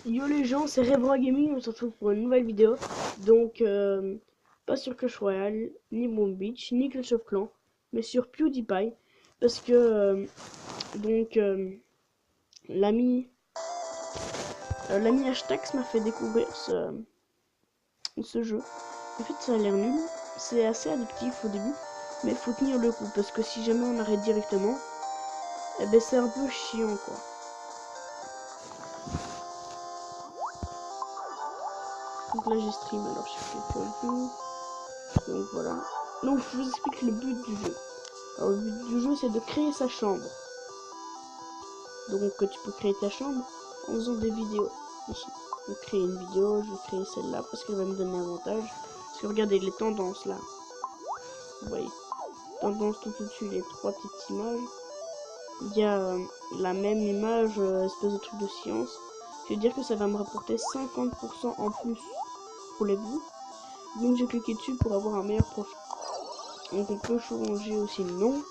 Yo les gens, c'est Revra Gaming, on se retrouve pour une nouvelle vidéo. Donc, pas sur Clash Royale, ni Boom Beach, ni Clash of Clans, mais sur PewDiePie. Parce que, donc, l'ami Hashtax m'a fait découvrir ce jeu. En fait, ça a l'air nul. C'est assez addictif au début, mais il faut tenir le coup. Parce que si jamais on arrête directement, eh ben, c'est un peu chiant, quoi. Donc là, j'ai stream, alors je fais que le jeu. Donc voilà. Donc je vous explique le but du jeu. Alors le but du jeu c'est de créer sa chambre. Donc tu peux créer ta chambre en faisant des vidéos. Ici. Donc créer une vidéo, je vais créer celle-là parce qu'elle va me donner avantage. Parce que regardez les tendances là. Vous voyez. Tendance tout au-dessus, les trois petites images. Il y a la même image, espèce de truc de science. Je veux dire que ça va me rapporter 50% en plus pour les vues. Donc j'ai cliqué dessus pour avoir un meilleur profil. Donc on peut changer aussi le nom.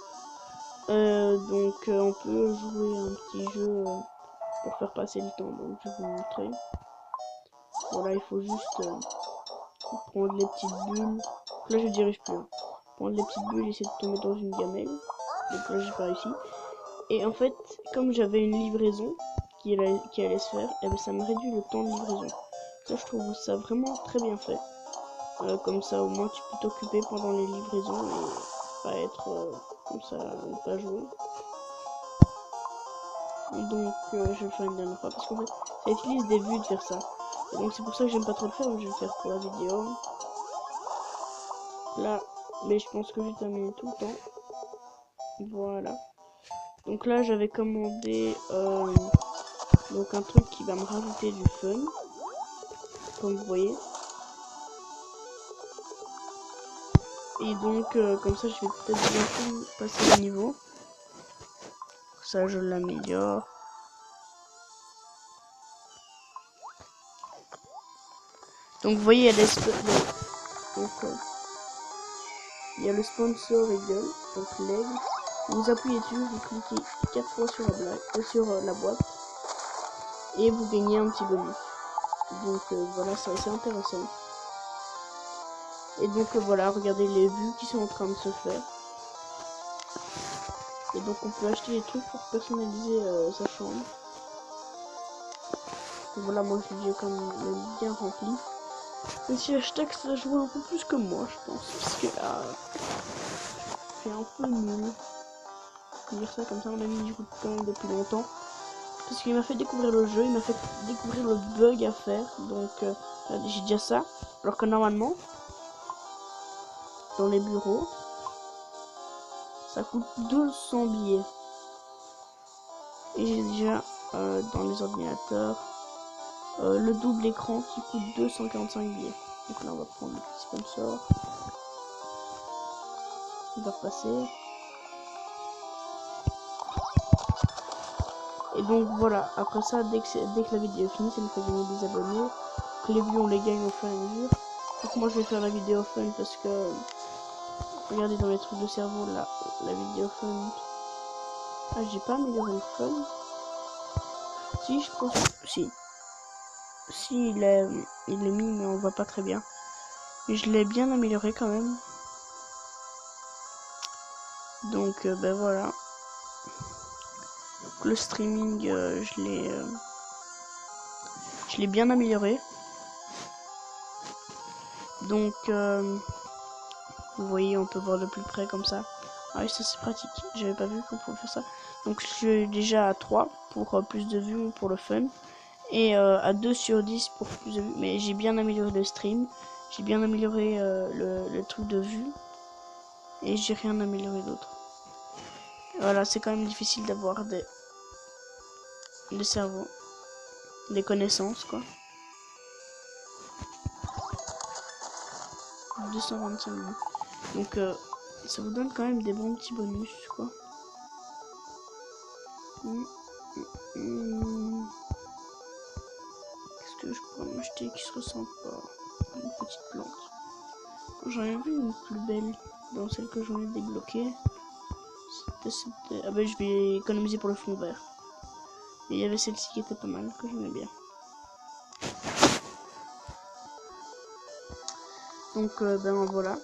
Donc on peut jouer un petit jeu pour faire passer le temps. Donc je vais vous montrer. Voilà, il faut juste prendre les petites bulles. Là je dirige plus. Hein. Prendre les petites bulles, essayer de tomber dans une gamelle. Donc là j'ai pas réussi. Et en fait, comme j'avais une livraison qui allait se faire, et ben ça me réduit le temps de livraison. Ça je trouve ça vraiment très bien fait. Comme ça au moins tu peux t'occuper pendant les livraisons et pas être comme ça, ne pas jouer. Donc je vais le faire une dernière fois parce qu'en fait ça utilise des vues de faire ça. Et donc c'est pour ça que j'aime pas trop le faire, mais je vais le faire pour la vidéo. Là, mais je pense que je vais terminer tout le temps. Voilà. Donc là j'avais commandé donc un truc qui va me rajouter du fun. Comme vous voyez. Et donc comme ça je vais peut-être bientôt passer le niveau. Ça je l'améliore. Donc vous voyez il y a des il y a le sponsor Eagle, donc l'aigle. Vous appuyez dessus, vous cliquez 4 fois sur la boîte et vous gagnez un petit bonus. Donc voilà, c'est assez intéressant. Et donc voilà, regardez les vues qui sont en train de se faire. Et donc on peut acheter des trucs pour personnaliser sa chambre. Et voilà, moi je l'ai quand même bien rempli. Et si hashtag ça joue un peu plus que moi, je pense, parce que c'est un peu nul. Je peux dire ça comme ça, mon ami joue quand même depuis longtemps. Parce qu'il m'a fait découvrir le jeu, il m'a fait découvrir le bug à faire. Donc j'ai déjà ça. Alors que normalement, dans les bureaux, ça coûte 200 billets. Et j'ai déjà dans les ordinateurs le double écran qui coûte 245 billets. Donc là on va prendre le petit sponsor. Il va repasser. Et donc voilà, après ça, dès que la vidéo est finie, ça nous fait gagner des abonnés. Que les vues on les gagne au fur et à mesure. Donc moi je vais faire la vidéo fun parce que regardez dans les trucs de cerveau là, la vidéo fun. Ah j'ai pas amélioré le fun. Si je pense. Si. Si il est mis mais on voit pas très bien. Mais je l'ai bien amélioré quand même. Donc ben voilà. Donc, le streaming je l'ai bien amélioré. Donc vous voyez, on peut voir de plus près comme ça. Ah oui, ça c'est pratique. J'avais pas vu qu'on pouvait faire ça. Donc je suis déjà à 3 pour plus de vues pour le fun. Et à 2 sur 10 pour plus de vues. Mais j'ai bien amélioré le stream. J'ai bien amélioré le truc de vue. Et j'ai rien amélioré d'autre. Voilà, c'est quand même difficile d'avoir des cerveaux. Des connaissances, quoi. 225 vues. Donc ça vous donne quand même des bons petits bonus, quoi. Qu'est-ce que je pourrais m'acheter qui se ressemble pas? Une petite plante. J'en ai vu une plus belle dans celle que j'en ai débloquée. Ah bah je vais économiser pour le fond vert. Et il y avait celle-ci qui était pas mal, que j'aimais bien. Donc ben voilà.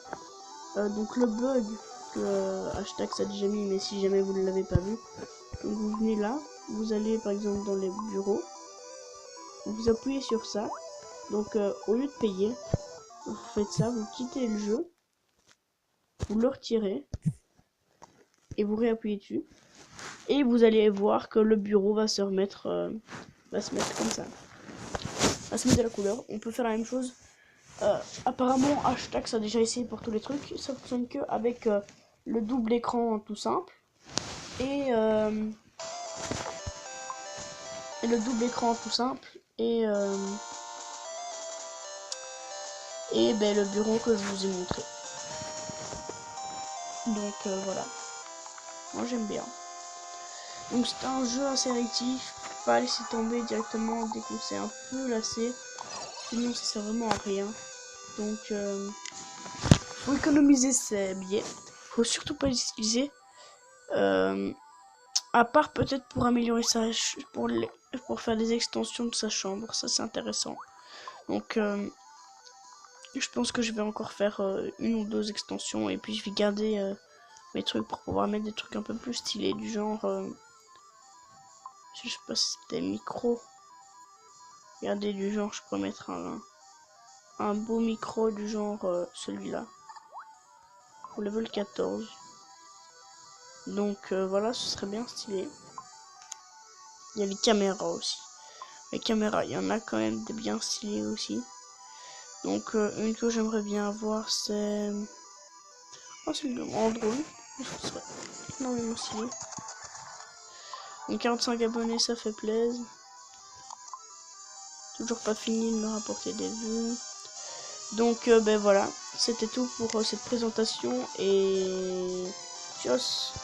Donc le bug que hashtag ça a déjà mis, mais si jamais vous ne l'avez pas vu, donc vous venez là, vous allez par exemple dans les bureaux, vous appuyez sur ça, donc au lieu de payer, vous faites ça, vous quittez le jeu, vous le retirez et vous réappuyez dessus, et vous allez voir que le bureau va se remettre, va se mettre comme ça, va se mettre de la couleur. On peut faire la même chose. Apparemment hashtag ça a déjà essayé pour tous les trucs, ça fonctionne que avec le double écran tout simple et le double écran tout simple et ben, le bureau que je vous ai montré. Donc voilà, moi j'aime bien. Donc c'est un jeu assez addictif, pas laisser tomber directement dès qu'on s'est un peu lassé, sinon ça sert vraiment à rien. Donc faut économiser ses billets, faut surtout pas les utiliser. À part peut-être pour améliorer pour faire des extensions de sa chambre, ça c'est intéressant. Donc je pense que je vais encore faire une ou deux extensions et puis je vais garder mes trucs pour pouvoir mettre des trucs un peu plus stylés du genre je sais pas si c'était micro. Regardez, du genre je pourrais mettre un beau micro du genre celui-là pour level 14. Donc voilà, ce serait bien stylé. Il y a les caméras aussi. Les caméras, il y en a quand même des bien stylées aussi. Donc une que j'aimerais bien avoir, c'est... Oh, c'est le grand drone. Je trouve ça énormément stylé. Donc 45 abonnés, ça fait plaisir. Toujours pas fini de me rapporter des vues. Donc ben voilà, c'était tout pour cette présentation et... Tchuss.